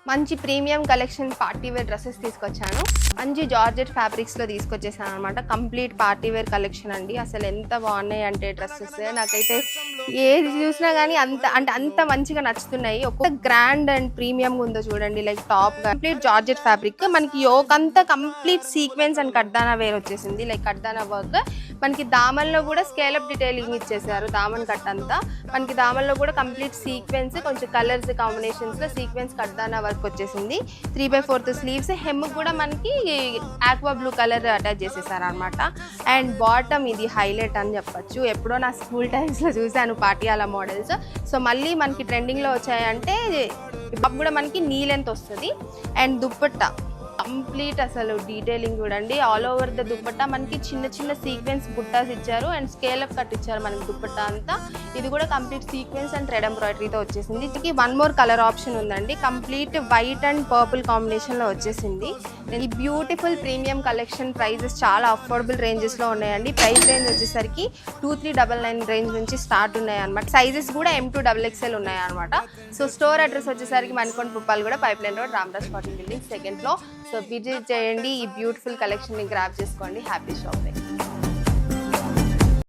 మంచి premium collection party wear dresses తీసుకొచ్చాను. మంచి జార్జెట్ ఫ్యాబ్రిక్స్లో తీసుకొచ్చేసాను అనమాట. కంప్లీట్ పార్టీ వేర్ కలెక్షన్ అండి. అసలు ఎంత బాగున్నాయి అంటే డ్రెస్సెస్ నాకైతే ఏది చూసినా కానీ అంత మంచిగా నచ్చుతున్నాయి. ఒక గ్రాండ్ అండ్ ప్రీమియంగా ఉందో చూడండి. Like top complete georgette fabric, మనకి యోక్ అంతా కంప్లీట్ సీక్వెన్స్ అండ్ కడ్దానా వేర్ వచ్చేసింది. లైక్ కడ్దానా వర్క్, మనకి దామన్లో కూడా స్కేలప్ డీటెయిలింగ్ ఇచ్చేసారు. దామన్ కట్ అంతా మనకి దామన్లో కూడా కంప్లీట్ సీక్వెన్స్, కొంచెం కలర్స్ కాంబినేషన్స్లో సీక్వెన్స్ కడ్దానా వర్క్ వచ్చేసింది. 3/4 స్లీవ్స్, హెమ్ కూడా మనకి ఆక్వా బ్లూ కలర్ అటాచ్ చేసేసారు అనమాట. అండ్ బాటమ్ ఇది హైలైట్ అని చెప్పొచ్చు. ఎప్పుడో నా స్కూల్ టైమ్స్లో చూశాను పాటియాలా మోడల్స్. సో మళ్ళీ మనకి ట్రెండింగ్లో వచ్చాయంటే బాబు కూడా మనకి నీ లెంత్ వస్తుంది. అండ్ దుప్పట్టా కంప్లీట్ అసలు డీటెయిలింగ్ చూడండి. ఆల్ ఓవర్ ద దుప్పట్టా మనకి చిన్న చిన్న సీక్వెన్స్ బుట్టాస్ ఇచ్చారు అండ్ స్కేలప్ కట్ ఇచ్చారు మనకి దుప్పట్టా అంతా. ఇది కూడా కంప్లీట్ సీక్వెన్స్ అండ్ థ్రెడ్ ఎంబ్రాయిడరీతో వచ్చేసింది. ఇది వన్ మోర్ కలర్ ఆప్షన్ ఉందండి. కంప్లీట్ వైట్ అండ్ పర్పుల్ కాంబినేషన్లో వచ్చేసింది. ఈ బ్యూటిఫుల్ ప్రీమియం కలెక్షన్ ప్రైజెస్ చాలా అఫోర్డబుల్ రేంజెస్లో ఉన్నాయండి. ప్రైస్ రేంజ్ వచ్చేసరికి 2399 రేంజ్ నుంచి స్టార్ట్ ఉన్నాయి అనమాట. సైజెస్ కూడా M2 XXL ఉన్నాయి అనమాట. సో స్టోర్ అడ్రస్ వచ్చేసరికి మణికొండ పుప్పాలు కూడా pipeline road, Ramraj cotton building, second floor. So visit చేయండి, ఈ బ్యూటిఫుల్ కలెక్షన్ని గ్రాబ్ చేసుకోండి. Happy shopping.